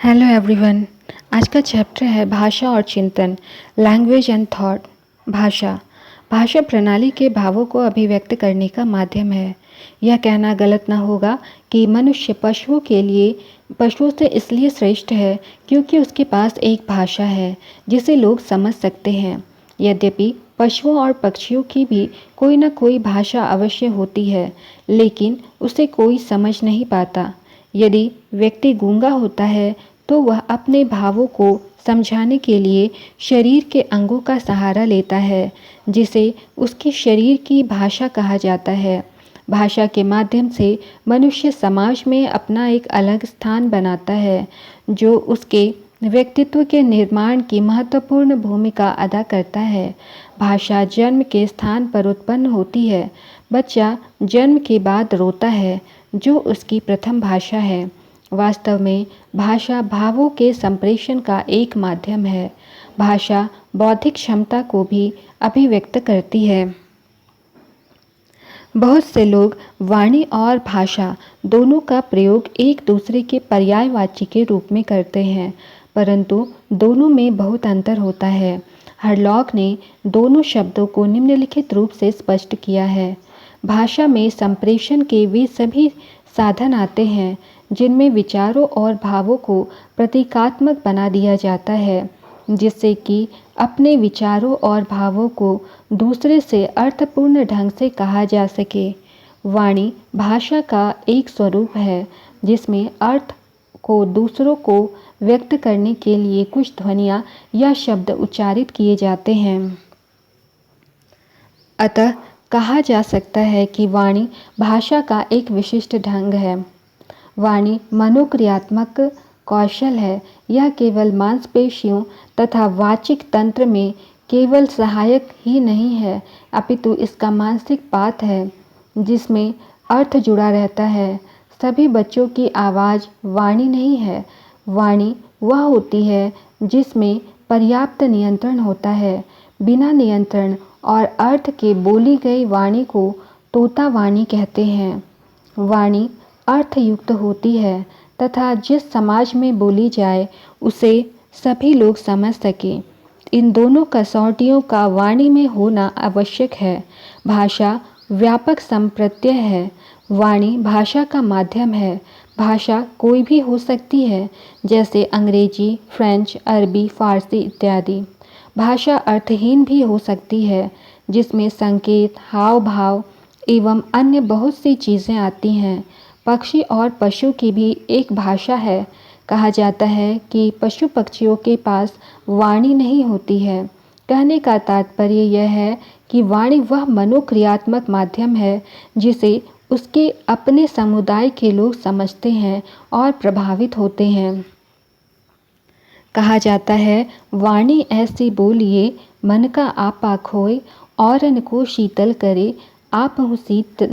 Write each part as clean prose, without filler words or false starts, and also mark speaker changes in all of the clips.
Speaker 1: Hello everyone. आज का chapter है भाषा और चिंतन, लैंग्वेज एंड थॉट। भाषा भाषा प्रणाली के भावों को अभिव्यक्त करने का माध्यम है। यह कहना गलत ना होगा कि मनुष्य पशुओं से इसलिए श्रेष्ठ है क्योंकि उसके पास एक भाषा है जिसे लोग समझ सकते हैं। यद्यपि पशुओं और पक्षियों की भी कोई ना कोई भाषा अवश्य होती है, लेकिन उसे कोई समझ नहीं पाता। यदि व्यक्ति गूंगा होता है तो वह अपने भावों को समझाने के लिए शरीर के अंगों का सहारा लेता है, जिसे उसके शरीर की भाषा कहा जाता है। भाषा के माध्यम से मनुष्य समाज में अपना एक अलग स्थान बनाता है, जो उसके व्यक्तित्व के निर्माण की महत्वपूर्ण भूमिका अदा करता है। भाषा जन्म के स्थान पर उत्पन्न होती है। बच्चा जन्म के बाद रोता है, जो उसकी प्रथम भाषा है। वास्तव में भाषा भावों के संप्रेषण का एक माध्यम है। भाषा बौद्धिक क्षमता को भी अभिव्यक्त करती है। बहुत से लोग वाणी और भाषा दोनों का प्रयोग एक दूसरे के पर्यायवाची के रूप में करते हैं, परंतु दोनों में बहुत अंतर होता है। हरलॉक ने दोनों शब्दों को निम्नलिखित रूप से स्पष्ट किया है। भाषा में संप्रेषण के वे सभी साधन आते हैं जिनमें विचारों और भावों को प्रतीकात्मक बना दिया जाता है, जिससे कि अपने विचारों और भावों को दूसरे से अर्थपूर्ण ढंग से कहा जा सके। वाणी भाषा का एक स्वरूप है जिसमें अर्थ को दूसरों को व्यक्त करने के लिए कुछ ध्वनियाँ या शब्द उच्चारित किए जाते हैं। अतः कहा जा सकता है कि वाणी भाषा का एक विशिष्ट ढंग है। वाणी मनोक्रियात्मक कौशल है। यह केवल मांसपेशियों तथा वाचिक तंत्र में केवल सहायक ही नहीं है, अपितु इसका मानसिक पात है जिसमें अर्थ जुड़ा रहता है। सभी बच्चों की आवाज़ वाणी नहीं है। वाणी वह होती है जिसमें पर्याप्त नियंत्रण होता है। बिना नियंत्रण और अर्थ के बोली गई वाणी को तोता वाणी कहते हैं। वाणी अर्थयुक्त होती है तथा जिस समाज में बोली जाए उसे सभी लोग समझ सकें। इन दोनों कसौटियों का वाणी में होना आवश्यक है। भाषा व्यापक संप्रत्यय है। वाणी भाषा का माध्यम है। भाषा कोई भी हो सकती है, जैसे अंग्रेजी, फ्रेंच, अरबी, फारसी इत्यादि। भाषा अर्थहीन भी हो सकती है, जिसमें संकेत, हाव भाव एवं अन्य बहुत सी चीज़ें आती हैं। पक्षी और पशु की भी एक भाषा है। कहा जाता है कि पशु पक्षियों के पास वाणी नहीं होती है। कहने का तात्पर्य यह है कि वाणी वह मनोक्रियात्मक माध्यम है जिसे उसके अपने समुदाय के लोग समझते हैं और प्रभावित होते हैं। कहा जाता है, वाणी ऐसी बोलिए मन का आपा खोए, औरन को शीतल करे आपहु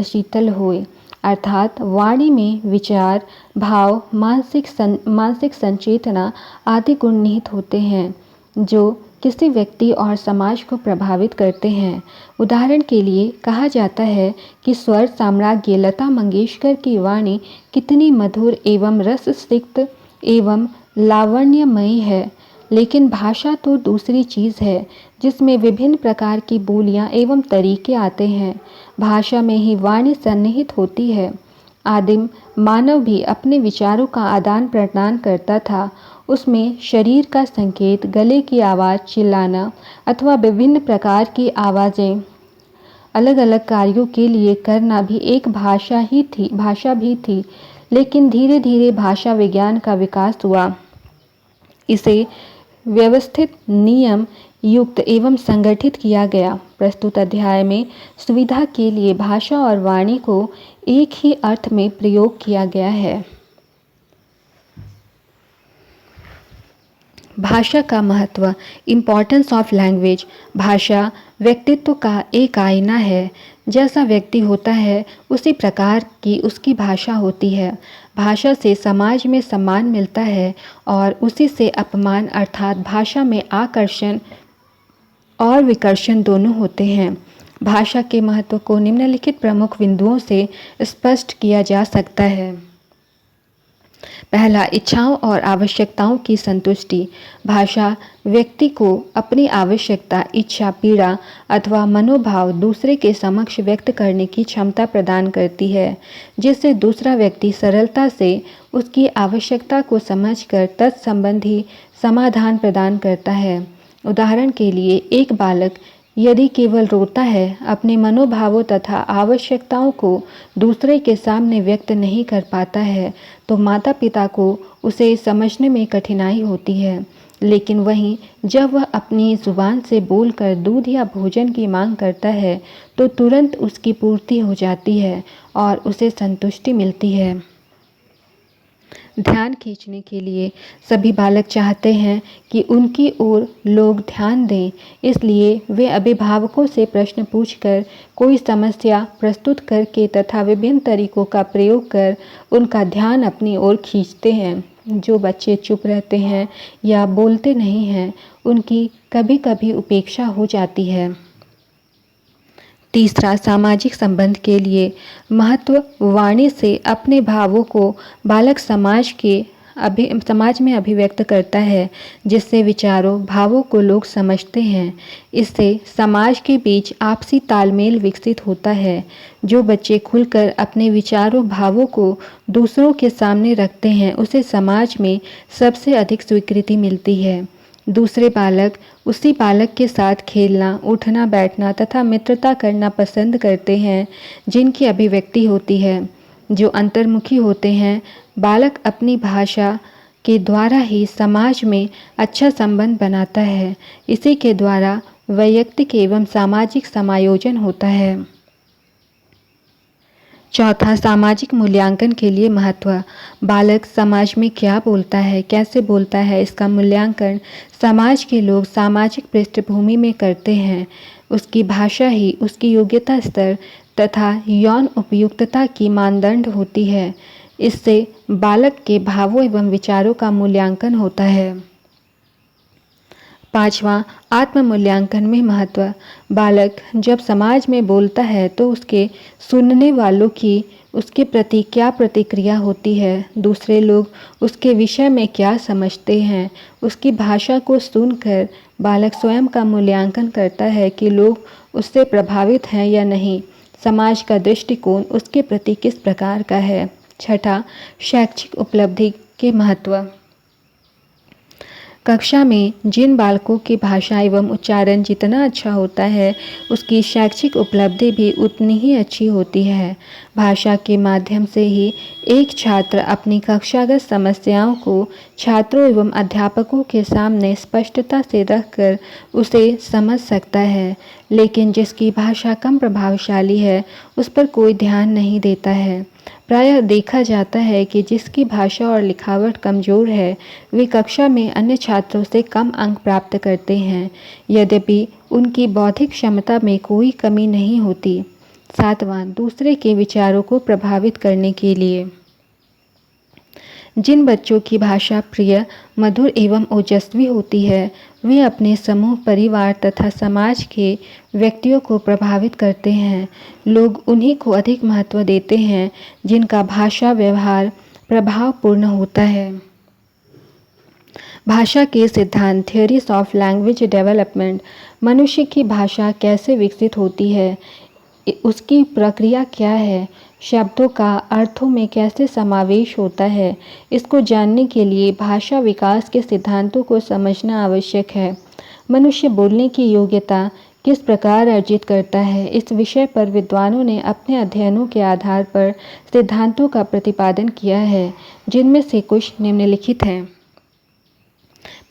Speaker 1: शीतल होए। अर्थात वाणी में विचार, भाव, मानसिक संचेतना आदि गुण निहित होते हैं जो किसी व्यक्ति और समाज को प्रभावित करते हैं। उदाहरण के लिए कहा जाता है कि स्वर साम्राज्ञी लता मंगेशकर की वाणी कितनी मधुर एवं रससिक्त एवं लावण्यमयी है, लेकिन भाषा तो दूसरी चीज़ है जिसमें विभिन्न प्रकार की बोलियां एवं तरीके आते हैं। भाषा में ही वाणी सन्निहित होती है। आदिम मानव भी अपने विचारों का आदान प्रदान करता था। उसमें शरीर का संकेत, गले की आवाज़, चिल्लाना अथवा विभिन्न प्रकार की आवाज़ें अलग अलग कार्यों के लिए करना भी एक भाषा भी थी। लेकिन धीरे धीरे भाषा विज्ञान का विकास हुआ। इसे व्यवस्थित, नियम युक्त एवं संगठित किया गया। प्रस्तुत अध्याय में सुविधा के लिए भाषा और वाणी को एक ही अर्थ में प्रयोग किया गया है। भाषा का महत्व, इम्पॉर्टेंस ऑफ लैंग्वेज। भाषा व्यक्तित्व का एक आईना है। जैसा व्यक्ति होता है उसी प्रकार की उसकी भाषा होती है। भाषा से समाज में सम्मान मिलता है और उसी से अपमान, अर्थात भाषा में आकर्षण और विकर्षण दोनों होते हैं। भाषा के महत्व को निम्नलिखित प्रमुख बिंदुओं से स्पष्ट किया जा सकता है। पहला, इच्छाओं और आवश्यकताओं की संतुष्टि। भाषा व्यक्ति को अपनी आवश्यकता, इच्छा, पीड़ा अथवा मनोभाव दूसरे के समक्ष व्यक्त करने की क्षमता प्रदान करती है, जिससे दूसरा व्यक्ति सरलता से उसकी आवश्यकता को समझकर तत्संबंधी समाधान प्रदान करता है। उदाहरण के लिए, एक बालक यदि केवल रोता है, अपने मनोभावों तथा आवश्यकताओं को दूसरे के सामने व्यक्त नहीं कर पाता है, तो माता पिता को उसे समझने में कठिनाई होती है। लेकिन वहीं जब वह अपनी ज़ुबान से बोलकर दूध या भोजन की मांग करता है, तो तुरंत उसकी पूर्ति हो जाती है और उसे संतुष्टि मिलती है। ध्यान खींचने के लिए सभी बालक चाहते हैं कि उनकी ओर लोग ध्यान दें, इसलिए वे अभिभावकों से प्रश्न पूछकर, कोई समस्या प्रस्तुत करके तथा विभिन्न तरीकों का प्रयोग कर उनका ध्यान अपनी ओर खींचते हैं। जो बच्चे चुप रहते हैं या बोलते नहीं हैं, उनकी कभी कभी उपेक्षा हो जाती है। तीसरा, सामाजिक संबंध के लिए महत्व। वाणी से अपने भावों को बालक समाज में अभिव्यक्त करता है, जिससे विचारों, भावों को लोग समझते हैं। इससे समाज के बीच आपसी तालमेल विकसित होता है। जो बच्चे खुलकर अपने विचारों, भावों को दूसरों के सामने रखते हैं, उसे समाज में सबसे अधिक स्वीकृति मिलती है। दूसरे बालक उसी बालक के साथ खेलना, उठना, बैठना तथा मित्रता करना पसंद करते हैं, जिनकी अभिव्यक्ति होती है। जो अंतर्मुखी होते हैं, बालक अपनी भाषा के द्वारा ही समाज में अच्छा संबंध बनाता है। इसी के द्वारा वैयक्तिक एवं सामाजिक समायोजन होता है। चौथा, सामाजिक मूल्यांकन के लिए महत्व। बालक समाज में क्या बोलता है, कैसे बोलता है, इसका मूल्यांकन समाज के लोग सामाजिक पृष्ठभूमि में करते हैं। उसकी भाषा ही उसकी योग्यता स्तर तथा यौन उपयुक्तता की मानदंड होती है। इससे बालक के भावों एवं विचारों का मूल्यांकन होता है। पांचवा, आत्म मूल्यांकन में महत्व। बालक जब समाज में बोलता है तो उसके सुनने वालों की उसके प्रति क्या प्रतिक्रिया होती है, दूसरे लोग उसके विषय में क्या समझते हैं, उसकी भाषा को सुनकर बालक स्वयं का मूल्यांकन करता है कि लोग उससे प्रभावित हैं या नहीं, समाज का दृष्टिकोण उसके प्रति किस प्रकार का है। छठा, शैक्षिक उपलब्धि के महत्व। कक्षा में जिन बालकों की भाषा एवं उच्चारण जितना अच्छा होता है, उसकी शैक्षिक उपलब्धि भी उतनी ही अच्छी होती है। भाषा के माध्यम से ही एक छात्र अपनी कक्षागत समस्याओं को छात्रों एवं अध्यापकों के सामने स्पष्टता से रखकर उसे समझ सकता है। लेकिन जिसकी भाषा कम प्रभावशाली है, उस पर कोई ध्यान नहीं देता है। प्रायः देखा जाता है कि जिसकी भाषा और लिखावट कमज़ोर है, वे कक्षा में अन्य छात्रों से कम अंक प्राप्त करते हैं, यद्यपि उनकी बौद्धिक क्षमता में कोई कमी नहीं होती। सातवां, दूसरे के विचारों को प्रभावित करने के लिए। जिन बच्चों की भाषा प्रिय, मधुर एवं ओजस्वी होती है, वे अपने समूह, परिवार तथा समाज के व्यक्तियों को प्रभावित करते हैं। लोग उन्हीं को अधिक महत्व देते हैं जिनका भाषा व्यवहार प्रभावपूर्ण होता है। भाषा के सिद्धांत, थियरीज ऑफ लैंग्वेज डेवलपमेंट। मनुष्य की भाषा कैसे विकसित होती है, उसकी प्रक्रिया क्या है, शब्दों का अर्थों में कैसे समावेश होता है, इसको जानने के लिए भाषा विकास के सिद्धांतों को समझना आवश्यक है। मनुष्य बोलने की योग्यता किस प्रकार अर्जित करता है, इस विषय पर विद्वानों ने अपने अध्ययनों के आधार पर सिद्धांतों का प्रतिपादन किया है, जिनमें से कुछ निम्नलिखित हैं।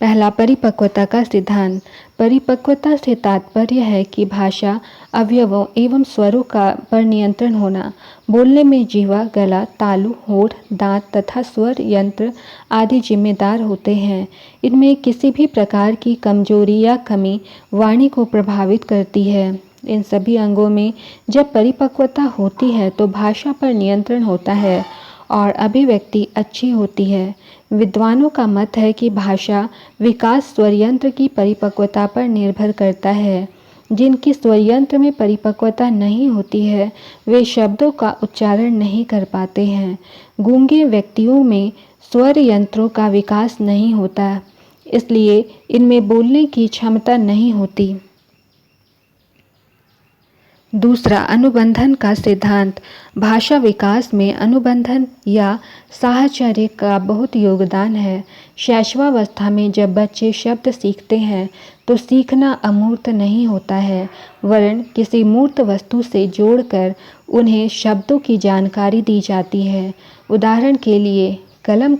Speaker 1: पहला, परिपक्वता का सिद्धांत। परिपक्वता से तात्पर्य है कि भाषा अवयवों एवं स्वरों का पर नियंत्रण होना। बोलने में जिह्वा, गला, तालु, होठ, दांत तथा स्वर यंत्र आदि जिम्मेदार होते हैं। इनमें किसी भी प्रकार की कमजोरी या कमी वाणी को प्रभावित करती है। इन सभी अंगों में जब परिपक्वता होती है तो भाषा पर नियंत्रण होता है और अभिव्यक्ति अच्छी होती है। विद्वानों का मत है कि भाषा विकास स्वरयंत्र की परिपक्वता पर निर्भर करता है। जिनकी स्वरयंत्र में परिपक्वता नहीं होती है, वे शब्दों का उच्चारण नहीं कर पाते हैं। गूंगे व्यक्तियों में स्वर यंत्रों का विकास नहीं होता, इसलिए इनमें बोलने की क्षमता नहीं होती। दूसरा, अनुबंधन का सिद्धांत। भाषा विकास में अनुबंधन या साहचर्य का बहुत योगदान है। शैशवावस्था में जब बच्चे शब्द सीखते हैं तो सीखना अमूर्त नहीं होता है, वरन किसी मूर्त वस्तु से जोड़कर उन्हें शब्दों की जानकारी दी जाती है। उदाहरण के लिए कलम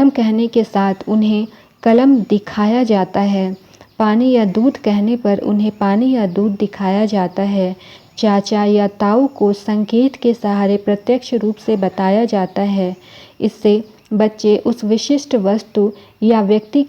Speaker 1: कहने के साथ उन्हें कलम दिखाया जाता है। पानी या दूध कहने पर उन्हें पानी या दूध दिखाया जाता है। चाचा या ताऊ को संकेत के सहारे प्रत्यक्ष रूप से बताया जाता है। इससे बच्चे उस विशिष्ट वस्तु या व्यक्ति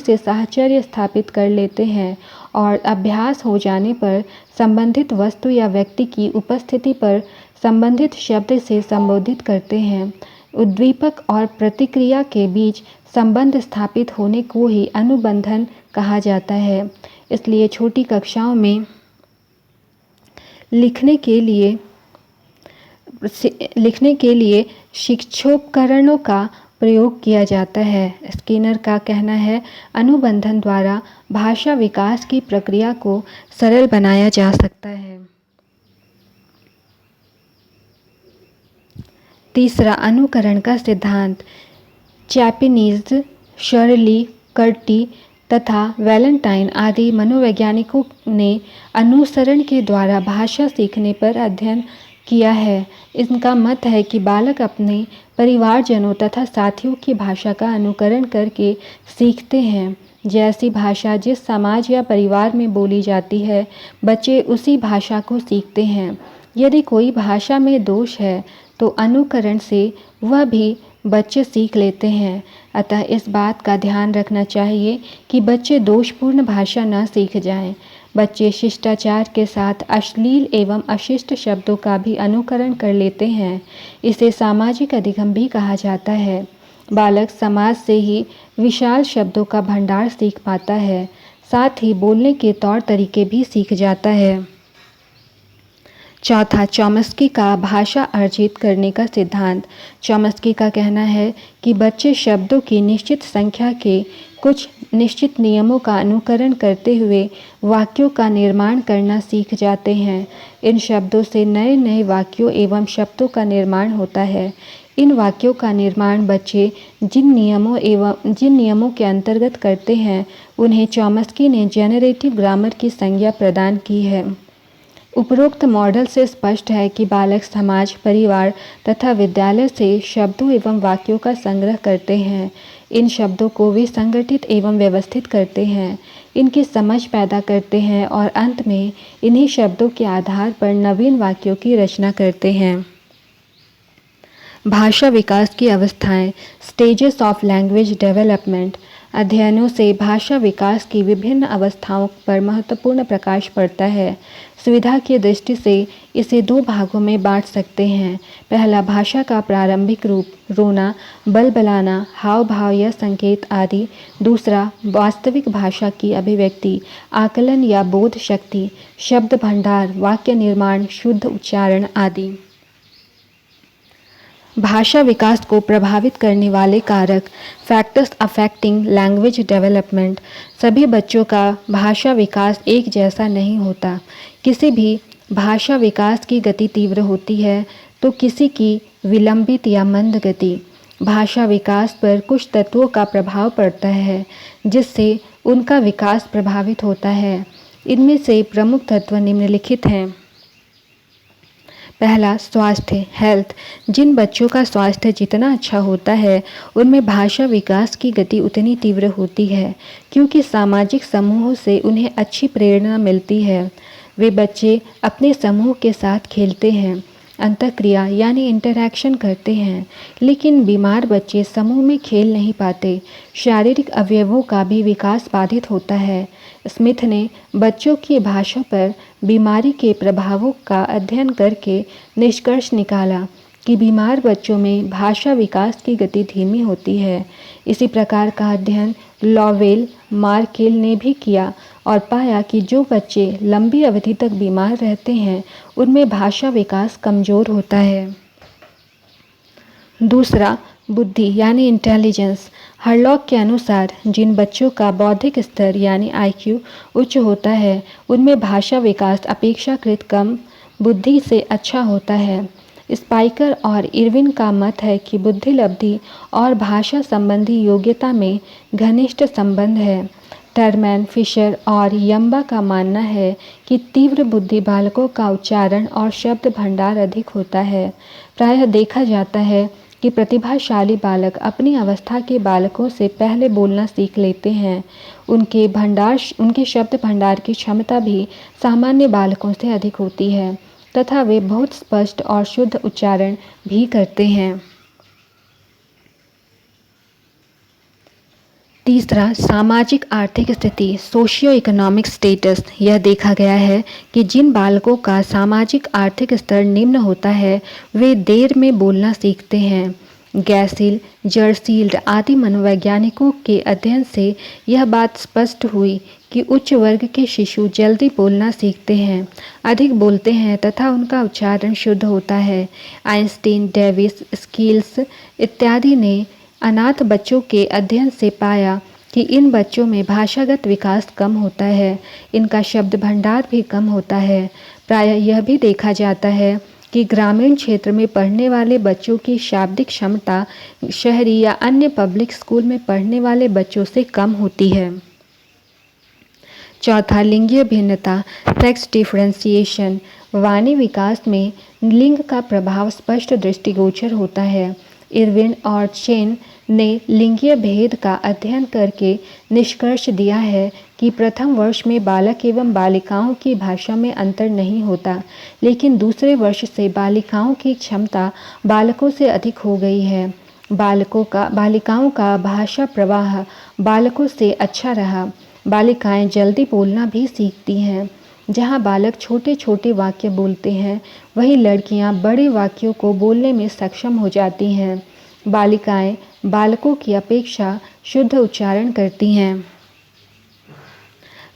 Speaker 1: से साहचर्य स्थापित कर लेते हैं और अभ्यास हो जाने पर संबंधित वस्तु या व्यक्ति की उपस्थिति पर संबंधित शब्द से संबोधित करते हैं। उद्दीपक और प्रतिक्रिया के बीच संबंध स्थापित होने को ही अनुबंधन कहा जाता है। इसलिए छोटी कक्षाओं में लिखने के लिए शिक्षोपकरणों का प्रयोग किया जाता है। स्किनर का कहना है, अनुबंधन द्वारा भाषा विकास की प्रक्रिया को सरल बनाया जा सकता है। तीसरा, अनुकरण का सिद्धांत। चैपनीज, शर्ली, कर्टी तथा वैलेंटाइन आदि मनोवैज्ञानिकों ने अनुसरण के द्वारा भाषा सीखने पर अध्ययन किया है। इनका मत है कि बालक अपने परिवारजनों तथा साथियों की भाषा का अनुकरण करके सीखते हैं। जैसी भाषा जिस समाज या परिवार में बोली जाती है, बच्चे उसी भाषा को सीखते हैं। यदि कोई भाषा में दोष है तो अनुकरण से वह भी बच्चे सीख लेते हैं। अतः इस बात का ध्यान रखना चाहिए कि बच्चे दोषपूर्ण भाषा न सीख जाएं। बच्चे शिष्टाचार के साथ अश्लील एवं अशिष्ट शब्दों का भी अनुकरण कर लेते हैं। इसे सामाजिक अधिगम भी कहा जाता है। बालक समाज से ही विशाल शब्दों का भंडार सीख पाता है, साथ ही बोलने के तौर तरीके भी सीख जाता है। चौथा, चॉम्स्की का भाषा अर्जित करने का सिद्धांत। चॉम्स्की का कहना है कि बच्चे शब्दों की निश्चित संख्या के कुछ निश्चित नियमों का अनुकरण करते हुए वाक्यों का निर्माण करना सीख जाते हैं। इन शब्दों से नए नए वाक्यों एवं शब्दों का निर्माण होता है। इन वाक्यों का निर्माण बच्चे जिन नियमों के अंतर्गत करते हैं, उन्हें चॉम्स्की ने जेनरेटिव ग्रामर की संज्ञा प्रदान की है। उपरोक्त मॉडल से स्पष्ट है कि बालक समाज, परिवार तथा विद्यालय से शब्दों एवं वाक्यों का संग्रह करते हैं। इन शब्दों को वे संगठित एवं व्यवस्थित करते हैं, इनकी समझ पैदा करते हैं और अंत में इन्हीं शब्दों के आधार पर नवीन वाक्यों की रचना करते हैं। भाषा विकास की अवस्थाएं, स्टेजेस ऑफ लैंग्वेज डेवलपमेंट। अध्ययनों से भाषा विकास की विभिन्न अवस्थाओं पर महत्वपूर्ण प्रकाश पड़ता है। सुविधा की दृष्टि से इसे दो भागों में बांट सकते हैं। पहला, भाषा का प्रारंभिक रूप, रोना, बलबलाना, हाव भाव या संकेत आदि। दूसरा, वास्तविक भाषा की अभिव्यक्ति, आकलन या बोध शक्ति, शब्द भंडार, वाक्य निर्माण, शुद्ध उच्चारण आदि। भाषा विकास को प्रभावित करने वाले कारक, फैक्टर्स अफेक्टिंग लैंग्वेज डेवलपमेंट। सभी बच्चों का भाषा विकास एक जैसा नहीं होता। किसी भी भाषा विकास की गति तीव्र होती है तो किसी की विलंबित या मंद गति। भाषा विकास पर कुछ तत्वों का प्रभाव पड़ता है जिससे उनका विकास प्रभावित होता है। इनमें से प्रमुख तत्व निम्नलिखित हैं। पहला, स्वास्थ्य, हेल्थ। जिन बच्चों का स्वास्थ्य जितना अच्छा होता है, उनमें भाषा विकास की गति उतनी तीव्र होती है, क्योंकि सामाजिक समूहों से उन्हें अच्छी प्रेरणा मिलती है। वे बच्चे अपने समूह के साथ खेलते हैं, अंतःक्रिया यानी इंटरैक्शन करते हैं। लेकिन बीमार बच्चे समूह में खेल नहीं पाते। शारीरिक अवयवों का भी विकास बाधित होता है। स्मिथ ने बच्चों की भाषा पर बीमारी के प्रभावों का अध्ययन करके निष्कर्ष निकाला कि बीमार बच्चों में भाषा विकास की गति धीमी होती है। इसी प्रकार का अध्ययन लॉवेल, मार्केल ने भी किया और पाया कि जो बच्चे लंबी अवधि तक बीमार रहते हैं, उनमें भाषा विकास कमज़ोर होता है। दूसरा, बुद्धि यानी इंटेलिजेंस। हरलॉक के अनुसार जिन बच्चों का बौद्धिक स्तर यानी आईक्यू उच्च होता है उनमें भाषा विकास अपेक्षाकृत कम बुद्धि से अच्छा होता है। स्पाइकर और इरविन का मत है कि बुद्धि लब्धि और भाषा संबंधी योग्यता में घनिष्ठ संबंध है। टर्मैन, फिशर और यम्बा का मानना है कि तीव्र बुद्धि बालकों का उच्चारण और शब्द भंडार अधिक होता है। प्रायः देखा जाता है कि प्रतिभाशाली बालक अपनी अवस्था के बालकों से पहले बोलना सीख लेते हैं। उनके शब्द भंडार की क्षमता भी सामान्य बालकों से अधिक होती है तथा वे बहुत स्पष्ट और शुद्ध उच्चारण भी करते हैं। तीसरा, सामाजिक आर्थिक स्थिति सोशियो इकोनॉमिक स्टेटस। यह देखा गया है कि जिन बालकों का सामाजिक आर्थिक स्तर निम्न होता है वे देर में बोलना सीखते हैं। गैसिल, जर्सील्ड आदि मनोवैज्ञानिकों के अध्ययन से यह बात स्पष्ट हुई कि उच्च वर्ग के शिशु जल्दी बोलना सीखते हैं, अधिक बोलते हैं तथा उनका उच्चारण शुद्ध होता है। आइंस्टीन, डेविस, स्किल्स इत्यादि ने अनाथ बच्चों के अध्ययन से पाया कि इन बच्चों में भाषागत विकास कम होता है, इनका शब्द भंडार भी कम होता है। प्रायः यह भी देखा जाता है कि ग्रामीण क्षेत्र में पढ़ने वाले बच्चों की शाब्दिक क्षमता शहरी या अन्य पब्लिक स्कूल में पढ़ने वाले बच्चों से कम होती है। चौथा, लिंगीय भिन्नता सेक्स डिफरेंशिएशन। वाणी विकास में लिंग का प्रभाव स्पष्ट दृष्टिगोचर होता है। इरविन और चेन ने लिंगीय भेद का अध्ययन करके निष्कर्ष दिया है कि प्रथम वर्ष में बालक एवं बालिकाओं की भाषा में अंतर नहीं होता, लेकिन दूसरे वर्ष से बालिकाओं की क्षमता बालकों से अधिक हो गई है। बालिकाओं का भाषा प्रवाह बालकों से अच्छा रहा। बालिकाएं जल्दी बोलना भी सीखती हैं। जहां बालक छोटे छोटे वाक्य बोलते हैं वहीं लड़कियां बड़े वाक्यों को बोलने में सक्षम हो जाती हैं। बालिकाएं बालकों की अपेक्षा शुद्ध उच्चारण करती हैं।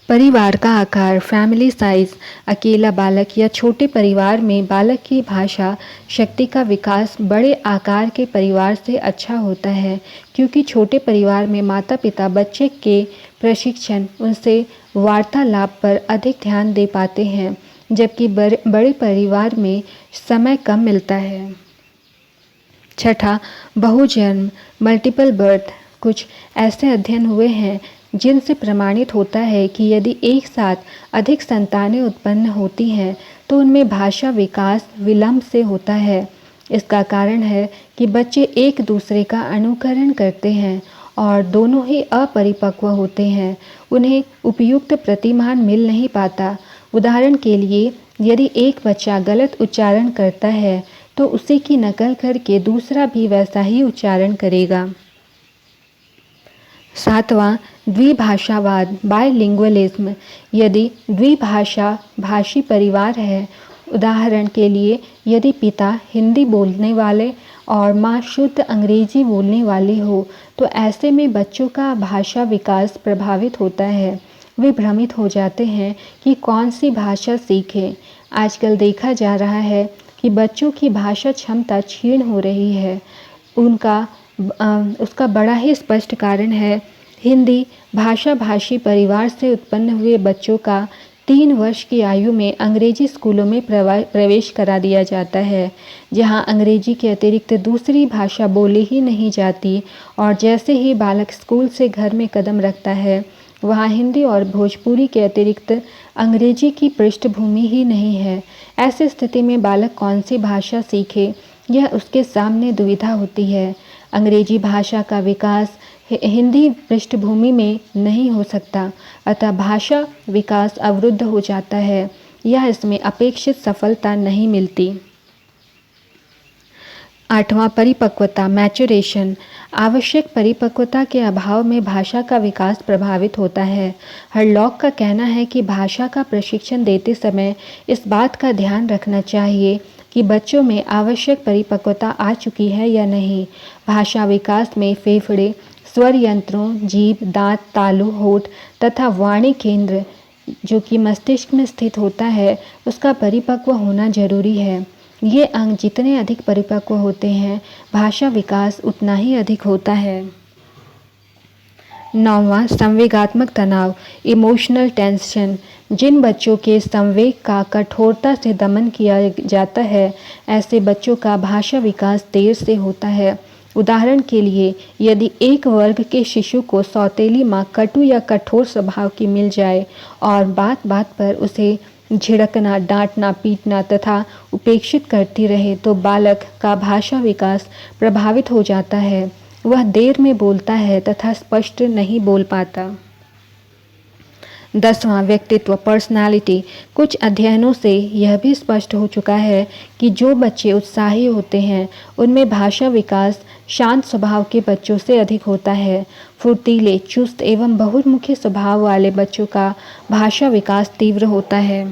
Speaker 1: परिवार का आकार फैमिली साइज। अकेला बालक या छोटे परिवार में बालक की भाषा शक्ति का विकास बड़े आकार के परिवार से अच्छा होता है, क्योंकि छोटे परिवार में माता पिता बच्चे के प्रशिक्षण उनसे वार्तालाप पर अधिक ध्यान दे पाते हैं, जबकि बड़े परिवार में समय कम मिलता है। छठा, बहुजन्म मल्टीपल बर्थ। कुछ ऐसे अध्ययन हुए हैं जिनसे प्रमाणित होता है कि यदि एक साथ अधिक संतानें उत्पन्न होती हैं तो उनमें भाषा विकास विलंब से होता है। इसका कारण है कि बच्चे एक दूसरे का अनुकरण करते हैं और दोनों ही अपरिपक्व होते हैं। उन्हें उपयुक्त प्रतिमान मिल नहीं पाता। उदाहरण के लिए, यदि एक बच्चा गलत उच्चारण करता है तो उसी की नकल करके दूसरा भी वैसा ही उच्चारण करेगा। सातवां, द्विभाषावाद बायलिंगुअलिज्म। यदि भाषी परिवार है, उदाहरण के लिए यदि पिता हिंदी बोलने वाले और माँ शुद्ध अंग्रेजी बोलने वाली हो, तो ऐसे में बच्चों का भाषा विकास प्रभावित होता है। वे भ्रमित हो जाते हैं कि कौन सी भाषा सीखें। आजकल देखा जा रहा है कि बच्चों की भाषा क्षमता क्षीण हो रही है। उसका बड़ा ही स्पष्ट कारण है हिंदी भाषी परिवार से उत्पन्न हुए बच्चों का 3 वर्ष की आयु में अंग्रेजी स्कूलों में प्रवेश करा दिया जाता है, जहां अंग्रेजी के अतिरिक्त दूसरी भाषा बोली ही नहीं जाती, और जैसे ही बालक स्कूल से घर में कदम रखता है वहां हिंदी और भोजपुरी के अतिरिक्त अंग्रेजी की पृष्ठभूमि ही नहीं है। ऐसी स्थिति में बालक कौन सी भाषा सीखे, यह उसके सामने दुविधा होती है। अंग्रेजी भाषा का विकास हिंदी पृष्ठभूमि में नहीं हो सकता, अतः भाषा विकास अवरुद्ध हो जाता है या इसमें अपेक्षित सफलता नहीं मिलती। 8वां, परिपक्वता मैचुरेशन। आवश्यक परिपक्वता के अभाव में भाषा का विकास प्रभावित होता है। हरलॉक का कहना है कि भाषा का प्रशिक्षण देते समय इस बात का ध्यान रखना चाहिए कि बच्चों में आवश्यक परिपक्वता आ चुकी है या नहीं। भाषा विकास में फेफड़े, स्वर यंत्रों, जीभ, दांत, तालु, होठ तथा वाणी केंद्र जो कि मस्तिष्क में स्थित होता है, उसका परिपक्व होना जरूरी है। ये अंग जितने अधिक परिपक्व होते हैं, भाषा विकास उतना ही अधिक होता है। 9वां, संवेगात्मक तनाव, इमोशनल टेंशन। जिन बच्चों के संवेग का कठोरता से दमन किया जाता है, ऐसे बच्चों का भाषा विकास देर से होता है। उदाहरण के लिए, यदि एक वर्ग के शिशु को सौतेली माँ कटु या कठोर स्वभाव की मिल जाए और बात बात पर उसे झिड़कना, डांटना, पीटना तथा उपेक्षित करती रहे, तो बालक का भाषा विकास प्रभावित हो जाता है। वह देर में बोलता है तथा स्पष्ट नहीं बोल पाता। 10वां, व्यक्तित्व, पर्सनालिटी। कुछ अध्ययनों से यह भी स्पष्ट हो चुका है कि जो बच्चे उत्साही होते हैं, उनमें भाषा विकास शांत स्वभाव के बच्चों से अधिक होता है। फुर्तीले, चुस्त एवं बहुमुखी स्वभाव वाले बच्चों का भाषा विकास तीव्र होता है।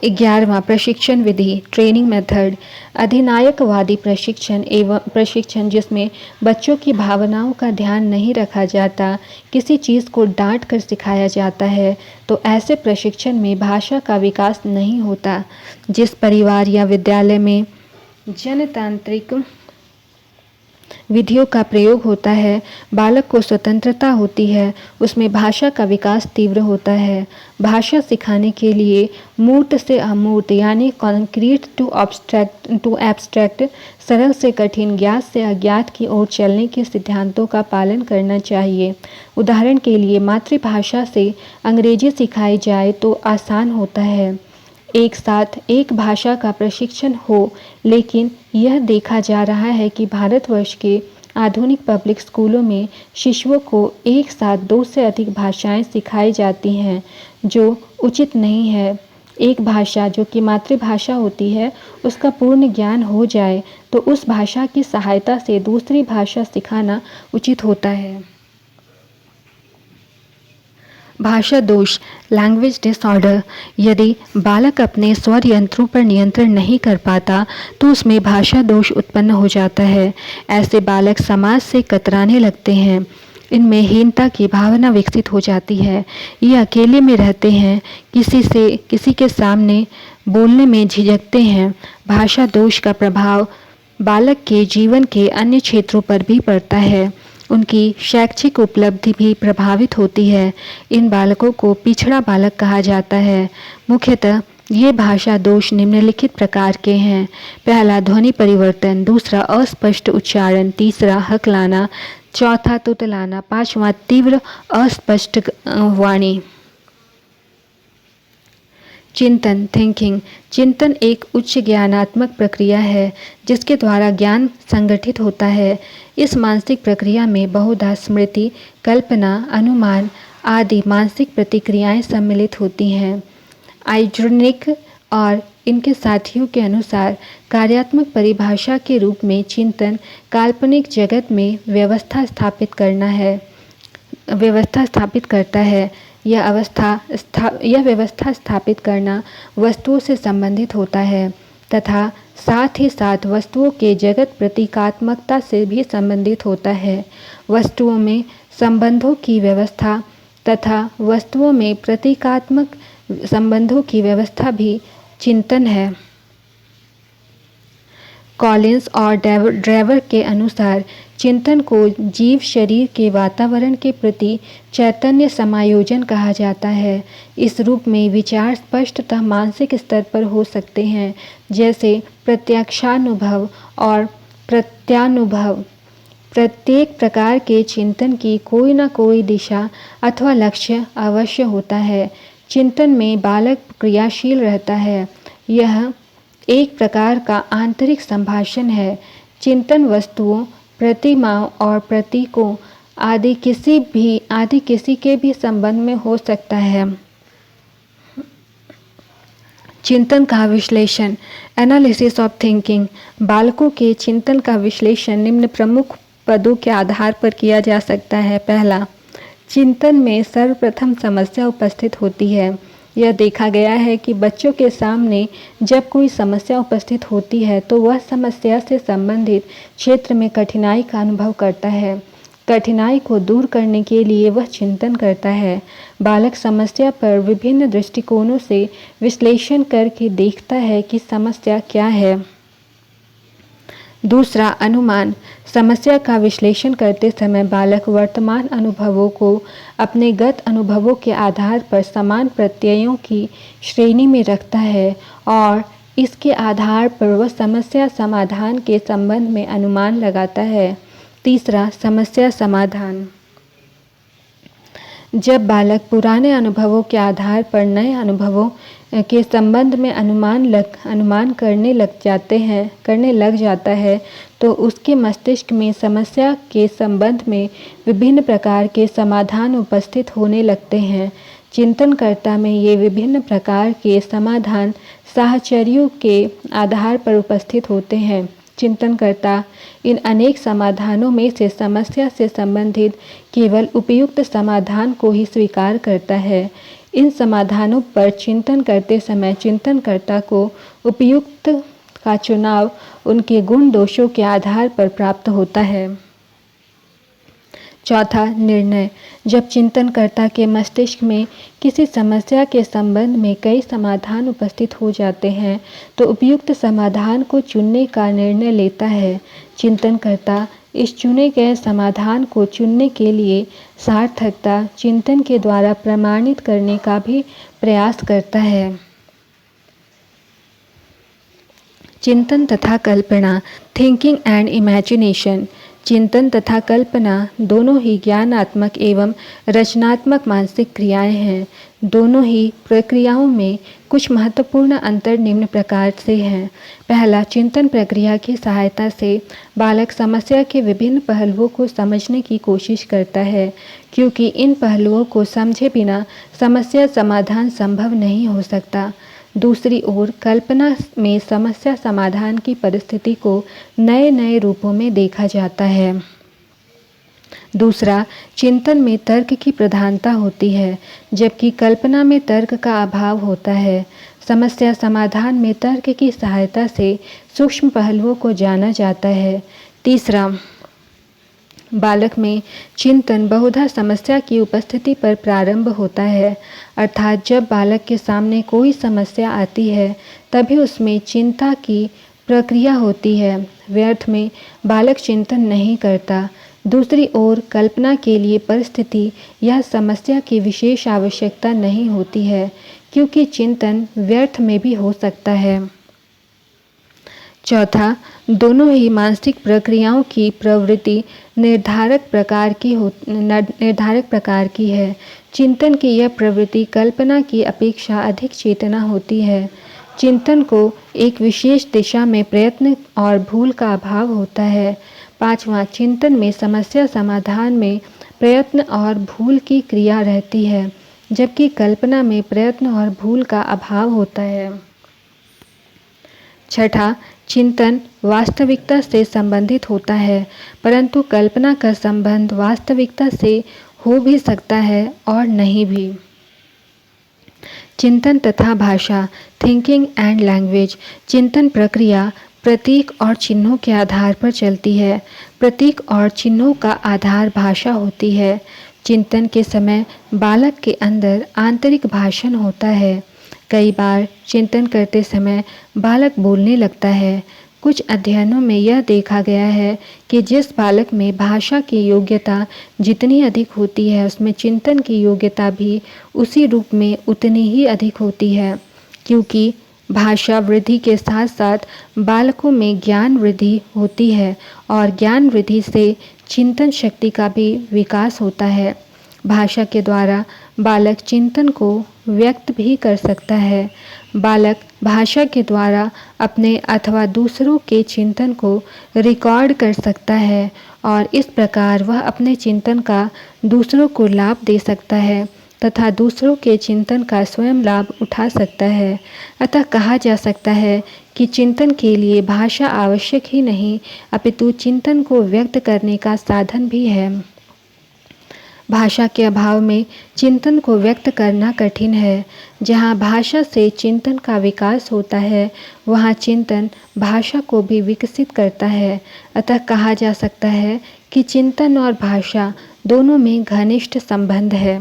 Speaker 1: 11वां, प्रशिक्षण विधि, ट्रेनिंग मेथड। अधिनायकवादी प्रशिक्षण जिसमें बच्चों की भावनाओं का ध्यान नहीं रखा जाता, किसी चीज़ को डांट कर सिखाया जाता है, तो ऐसे प्रशिक्षण में भाषा का विकास नहीं होता। जिस परिवार या विद्यालय में जनतांत्रिक विधियों का प्रयोग होता है, बालक को स्वतंत्रता होती है, उसमें भाषा का विकास तीव्र होता है। भाषा सिखाने के लिए मूर्त से अमूर्त यानी कॉन्क्रीट टू एब्स्ट्रैक्ट, सरल से कठिन, ज्ञात से अज्ञात की ओर चलने के सिद्धांतों का पालन करना चाहिए। उदाहरण के लिए, मातृभाषा से अंग्रेजी सिखाई जाए तो आसान होता है। एक साथ एक भाषा का प्रशिक्षण हो, लेकिन यह देखा जा रहा है कि भारतवर्ष के आधुनिक पब्लिक स्कूलों में शिशुओं को एक साथ 2 से अधिक भाषाएं सिखाई जाती हैं, जो उचित नहीं है। एक भाषा जो कि मातृभाषा होती है, उसका पूर्ण ज्ञान हो जाए तो उस भाषा की सहायता से दूसरी भाषा सिखाना उचित होता है। भाषा दोष, लैंग्वेज डिसऑर्डर। यदि बालक अपने स्वर यंत्रों पर नियंत्रण नहीं कर पाता, तो उसमें भाषा दोष उत्पन्न हो जाता है। ऐसे बालक समाज से कतराने लगते हैं, इनमें हीनता की भावना विकसित हो जाती है। ये अकेले में रहते हैं, किसी के सामने बोलने में झिझकते हैं। भाषा दोष का प्रभाव बालक के जीवन के अन्य क्षेत्रों पर भी पड़ता है। उनकी शैक्षिक उपलब्धि भी प्रभावित होती है। इन बालकों को पिछड़ा बालक कहा जाता है। मुख्यतः ये भाषा दोष निम्नलिखित प्रकार के हैं। पहला, ध्वनि परिवर्तन। दूसरा, अस्पष्ट उच्चारण। तीसरा, हकलाना। चौथा, तुतलाना। पांचवा, तीव्र अस्पष्ट वाणी। चिंतन, थिंकिंग। चिंतन एक उच्च ज्ञानात्मक प्रक्रिया है जिसके द्वारा ज्ञान संगठित होता है। इस मानसिक प्रक्रिया में बहुधा स्मृति, कल्पना, अनुमान आदि मानसिक प्रतिक्रियाएं सम्मिलित होती हैं। आइजर्निक और इनके साथियों के अनुसार कार्यात्मक परिभाषा के रूप में चिंतन काल्पनिक जगत में व्यवस्था स्थापित करता है। यह व्यवस्था स्थापित करना वस्तुओं से संबंधित होता है तथा साथ ही साथ वस्तुओं के जगत प्रतीकात्मकता से भी संबंधित होता है। वस्तुओं में संबंधों की व्यवस्था तथा वस्तुओं में प्रतीकात्मक संबंधों की व्यवस्था भी चिंतन है। कॉलिंस और ड्रेवर के अनुसार चिंतन को जीव शरीर के वातावरण के प्रति चैतन्य समायोजन कहा जाता है। इस रूप में विचार स्पष्टतः मानसिक स्तर पर हो सकते हैं, जैसे प्रत्यक्षानुभव और प्रत्यानुभव। प्रत्येक प्रकार के चिंतन की कोई न कोई दिशा अथवा लक्ष्य अवश्य होता है। चिंतन में बालक क्रियाशील रहता है। यह एक प्रकार का आंतरिक संभाषण है। चिंतन वस्तुओं, प्रतिमाओं और प्रतीकों आदि किसी के भी संबंध में हो सकता है। चिंतन का विश्लेषण, एनालिसिस ऑफ थिंकिंग। बालकों के चिंतन का विश्लेषण निम्न प्रमुख पदों के आधार पर किया जा सकता है। पहला, चिंतन में सर्वप्रथम समस्या उपस्थित होती है। यह देखा गया है कि बच्चों के सामने जब कोई समस्या उपस्थित होती है तो वह समस्या से संबंधित क्षेत्र में कठिनाई का अनुभव करता है। कठिनाई को दूर करने के लिए वह चिंतन करता है। बालक समस्या पर विभिन्न दृष्टिकोणों से विश्लेषण करके देखता है कि समस्या क्या है। दूसरा, अनुमान। समस्या का विश्लेषण करते समय बालक वर्तमान अनुभवों को अपने गत अनुभवों के आधार पर समान प्रत्ययों की श्रेणी में रखता है और इसके आधार पर वह समस्या समाधान के संबंध में अनुमान लगाता है। तीसरा, समस्या समाधान। जब बालक पुराने अनुभवों के आधार पर नए अनुभवों के संबंध में अनुमान करने लग जाता है तो उसके मस्तिष्क में समस्या के संबंध में विभिन्न प्रकार के समाधान उपस्थित होने लगते हैं। चिंतनकर्ता में ये विभिन्न प्रकार के समाधान साहचर्यों के आधार पर उपस्थित होते हैं। चिंतनकर्ता इन अनेक समाधानों में से समस्या से संबंधित केवल उपयुक्त समाधान को ही स्वीकार करता है। इन समाधानों पर चिंतन करते समय चिंतनकर्ता को उपयुक्त का चुनाव उनके गुण दोषों के आधार पर प्राप्त होता है। चौथा, निर्णय। जब चिंतनकर्ता के मस्तिष्क में किसी समस्या के संबंध में कई समाधान उपस्थित हो जाते हैं तो उपयुक्त समाधान को चुनने का निर्णय लेता है। चिंतनकर्ता इस चुने गए समाधान को चुनने के लिए सार्थकता चिंतन के द्वारा प्रमाणित करने का भी प्रयास करता है। चिंतन तथा कल्पना, थिंकिंग एंड इमेजिनेशन। चिंतन तथा कल्पना दोनों ही ज्ञानात्मक एवं रचनात्मक मानसिक क्रियाएं हैं। दोनों ही प्रक्रियाओं में कुछ महत्वपूर्ण अंतर निम्न प्रकार से हैं। पहला, चिंतन प्रक्रिया की सहायता से बालक समस्या के विभिन्न पहलुओं को समझने की कोशिश करता है, क्योंकि इन पहलुओं को समझे बिना समस्या समाधान संभव नहीं हो सकता। दूसरी ओर, कल्पना में समस्या समाधान की परिस्थिति को नए नए रूपों में देखा जाता है। दूसरा, चिंतन में तर्क की प्रधानता होती है, जबकि कल्पना में तर्क का अभाव होता है। समस्या समाधान में तर्क की सहायता से सूक्ष्म पहलुओं को जाना जाता है। तीसरा, बालक में चिंतन बहुधा समस्या की उपस्थिति पर प्रारंभ होता है, अर्थात जब बालक के सामने कोई समस्या आती है तभी उसमें चिंता की प्रक्रिया होती है। व्यर्थ में बालक चिंतन नहीं करता। दूसरी ओर, कल्पना के लिए परिस्थिति या समस्या की विशेष आवश्यकता नहीं होती है, क्योंकि चिंतन व्यर्थ में भी हो सकता है। चौथा, दोनों ही मानसिक प्रक्रियाओं की प्रवृत्ति निर्धारक प्रकार की है। चिंतन की यह प्रवृत्ति कल्पना की अपेक्षा अधिक चेतना होती है। चिंतन को एक विशेष दिशा में प्रयत्न और भूल का अभाव होता है। पांचवा, चिंतन में समस्या समाधान में प्रयत्न और भूल की क्रिया रहती है, जबकि कल्पना में प्रयत्न और भूल का अभाव होता है। छठा, चिंतन वास्तविकता से संबंधित होता है, परंतु कल्पना का संबंध वास्तविकता से हो भी सकता है और नहीं भी। चिंतन तथा भाषा, थिंकिंग एंड लैंग्वेज। चिंतन प्रक्रिया प्रतीक और चिन्हों के आधार पर चलती है। प्रतीक और चिन्हों का आधार भाषा होती है। चिंतन के समय बालक के अंदर आंतरिक भाषण होता है। कई बार चिंतन करते समय बालक बोलने लगता है। कुछ अध्ययनों में यह देखा गया है कि जिस बालक में भाषा की योग्यता जितनी अधिक होती है, उसमें चिंतन की योग्यता भी उसी रूप में उतनी ही अधिक होती है, क्योंकि भाषा वृद्धि के साथ साथ बालकों में ज्ञान वृद्धि होती है और ज्ञान वृद्धि से चिंतन शक्ति का भी विकास होता है। भाषा के द्वारा बालक चिंतन को व्यक्त भी कर सकता है। बालक भाषा के द्वारा अपने अथवा दूसरों के चिंतन को रिकॉर्ड कर सकता है और इस प्रकार वह अपने चिंतन का दूसरों को लाभ दे सकता है तथा दूसरों के चिंतन का स्वयं लाभ उठा सकता है। अतः कहा जा सकता है कि चिंतन के लिए भाषा आवश्यक ही नहीं, अपितु चिंतन को व्यक्त करने का साधन भी है। भाषा के अभाव में चिंतन को व्यक्त करना कठिन है। जहाँ भाषा से चिंतन का विकास होता है, वहाँ चिंतन भाषा को भी विकसित करता है। अतः कहा जा सकता है कि चिंतन और भाषा दोनों में घनिष्ठ संबंध है।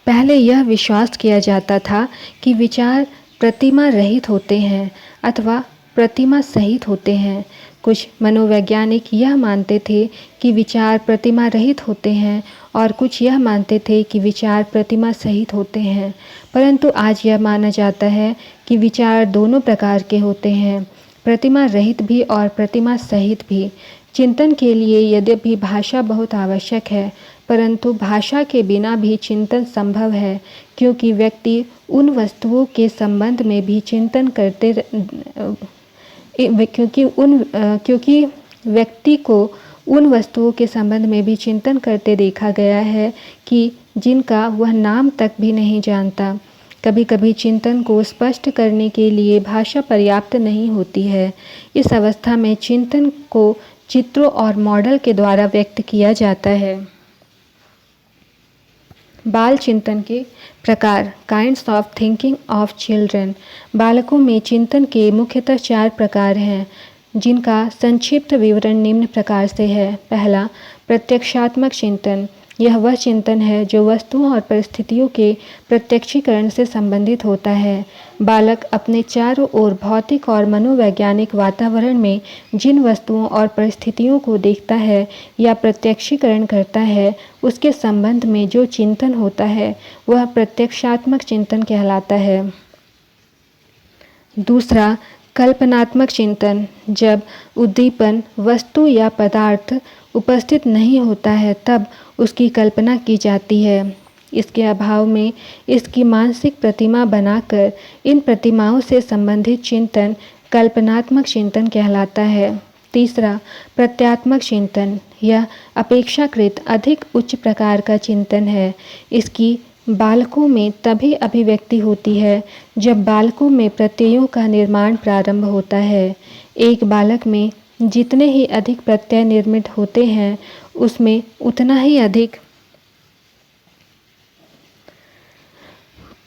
Speaker 1: पहले यह विश्वास किया जाता था कि विचार प्रतिमा रहित होते हैं अथवा प्रतिमा सहित होते हैं। कुछ मनोवैज्ञानिक यह मानते थे कि विचार प्रतिमा रहित होते हैं और कुछ यह मानते थे कि विचार प्रतिमा सहित होते हैं। परंतु आज यह माना जाता है कि विचार दोनों प्रकार के होते हैं, प्रतिमा रहित भी और प्रतिमा सहित भी। चिंतन के लिए यद्यपि भाषा बहुत आवश्यक है, परंतु भाषा के बिना भी चिंतन संभव है, क्योंकि व्यक्ति उन वस्तुओं के संबंध में भी चिंतन करते क्योंकि व्यक्ति को उन वस्तुओं के संबंध में भी चिंतन करते देखा गया है कि जिनका वह नाम तक भी नहीं जानता। कभी कभी चिंतन को स्पष्ट करने के लिए भाषा पर्याप्त नहीं होती है। इस अवस्था में चिंतन को चित्रों और मॉडल के द्वारा व्यक्त किया जाता है। बाल चिंतन के प्रकार, kinds of thinking of children. बालकों में चिंतन के मुख्यतः 4 प्रकार हैं, जिनका संक्षिप्त विवरण निम्न प्रकार से है। पहला, प्रत्यक्षात्मक चिंतन। यह वह चिंतन है जो वस्तुओं और परिस्थितियों के प्रत्यक्षीकरण से संबंधित होता है। बालक अपने चारों ओर भौतिक और मनोवैज्ञानिक वातावरण में जिन वस्तुओं और परिस्थितियों को देखता है या प्रत्यक्षीकरण करता है, उसके संबंध में जो चिंतन होता है वह प्रत्यक्षात्मक चिंतन कहलाता है। दूसरा, कल्पनात्मक चिंतन। जब उद्दीपन, वस्तु या पदार्थ उपस्थित नहीं होता है तब उसकी कल्पना की जाती है। इसके अभाव में इसकी मानसिक प्रतिमा बनाकर इन प्रतिमाओं से संबंधित चिंतन कल्पनात्मक चिंतन कहलाता है। तीसरा, प्रत्यात्मक चिंतन। यह अपेक्षाकृत अधिक उच्च प्रकार का चिंतन है। इसकी बालकों में तभी अभिव्यक्ति होती है जब बालकों में प्रत्ययों का निर्माण प्रारंभ होता है। एक बालक में जितने ही अधिक प्रत्यय निर्मित होते हैं, उसमें उतना ही अधिक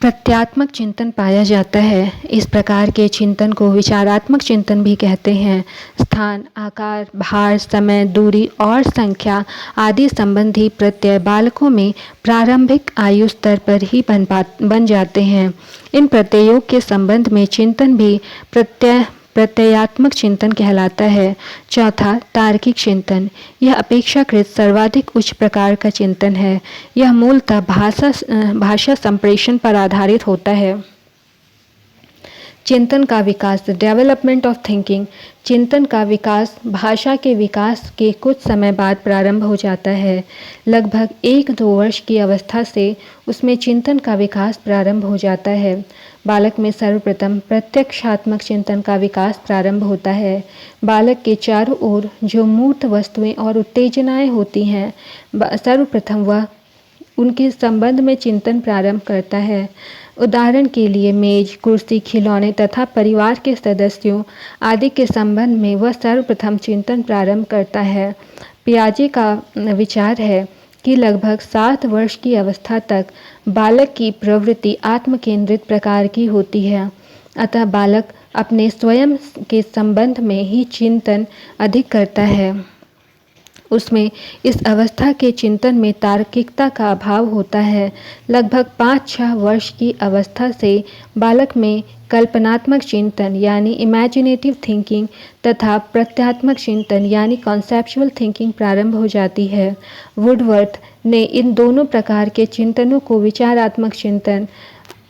Speaker 1: प्रत्यात्मक चिंतन पाया जाता है। इस प्रकार के चिंतन को विचारात्मक चिंतन भी कहते हैं। स्थान, आकार, भार, समय, दूरी और संख्या आदि संबंधी प्रत्यय बालकों में प्रारंभिक आयु स्तर पर ही बन जाते हैं। इन प्रत्ययों के संबंध में चिंतन भी प्रत्ययात्मक चिंतन कहलाता है। चौथा, तार्किक चिंतन। यह अपेक्षाकृत सर्वाधिक उच्च प्रकार का चिंतन है। यह मूलतः भाषा संप्रेषण पर आधारित होता है। चिंतन का विकास, डेवलपमेंट ऑफ थिंकिंग। चिंतन का विकास भाषा के विकास के कुछ समय बाद प्रारंभ हो जाता है। लगभग 1-2 वर्ष की अवस्था से उसमें चिंतन का विकास प्रारंभ हो जाता है। बालक में सर्वप्रथम प्रत्यक्षात्मक चिंतन का विकास प्रारंभ होता है। बालक के चारों ओर जो मूर्त वस्तुएं और उत्तेजनाएं होती हैं, सर्वप्रथम वह उनके संबंध में चिंतन प्रारंभ करता है। उदाहरण के लिए मेज, कुर्सी, खिलौने तथा परिवार के सदस्यों आदि के संबंध में वह सर्वप्रथम चिंतन प्रारंभ करता है। पियाजे का विचार है कि लगभग 7 वर्ष की अवस्था तक बालक की प्रवृत्ति आत्मकेंद्रित प्रकार की होती है। अतः बालक अपने स्वयं के संबंध में ही चिंतन अधिक करता है। उसमें इस अवस्था के चिंतन में तार्किकता का अभाव होता है। लगभग 5-6 वर्ष की अवस्था से बालक में कल्पनात्मक चिंतन यानी इमेजिनेटिव थिंकिंग तथा प्रत्यात्मक चिंतन यानी कॉन्सेप्चुअल थिंकिंग प्रारंभ हो जाती है। वुडवर्थ ने इन दोनों प्रकार के चिंतनों को विचारात्मक चिंतन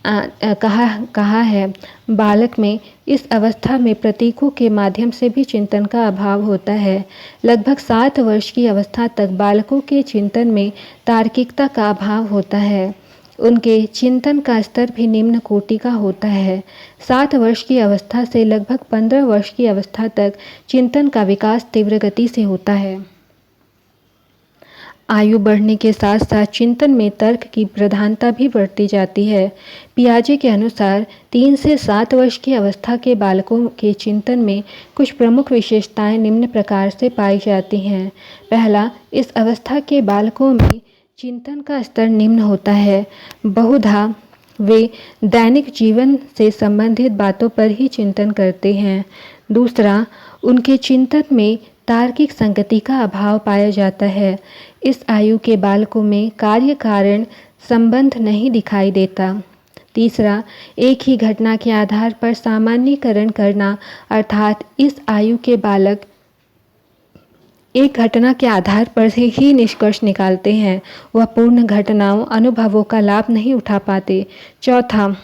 Speaker 1: कहा है। बालक में इस अवस्था में प्रतीकों के माध्यम से भी चिंतन का अभाव होता है। लगभग 7 वर्ष की अवस्था तक बालकों के चिंतन में तार्किकता का अभाव होता है। उनके चिंतन का स्तर भी निम्न कोटि का होता है। 7 वर्ष की अवस्था से लगभग 15 वर्ष की अवस्था तक चिंतन का विकास तीव्र गति से होता है। आयु बढ़ने के साथ साथ चिंतन में तर्क की प्रधानता भी बढ़ती जाती है। पियाजे के अनुसार 3 से 7 वर्ष की अवस्था के बालकों के चिंतन में कुछ प्रमुख विशेषताएं निम्न प्रकार से पाई जाती हैं। पहला, इस अवस्था के बालकों में चिंतन का स्तर निम्न होता है। बहुधा वे दैनिक जीवन से संबंधित बातों पर ही चिंतन करते हैं। दूसरा, उनके चिंतन में तार्किक संगति का अभाव पाया जाता है। इस आयु के बालकों में कार्य कारण संबंध नहीं दिखाई देता। तीसरा, एक ही घटना के आधार पर सामान्यीकरण करना, अर्थात इस आयु के बालक एक घटना के आधार पर ही निष्कर्ष निकालते हैं, वह पूर्ण घटनाओं अनुभवों का लाभ नहीं उठा पाते। चौथा,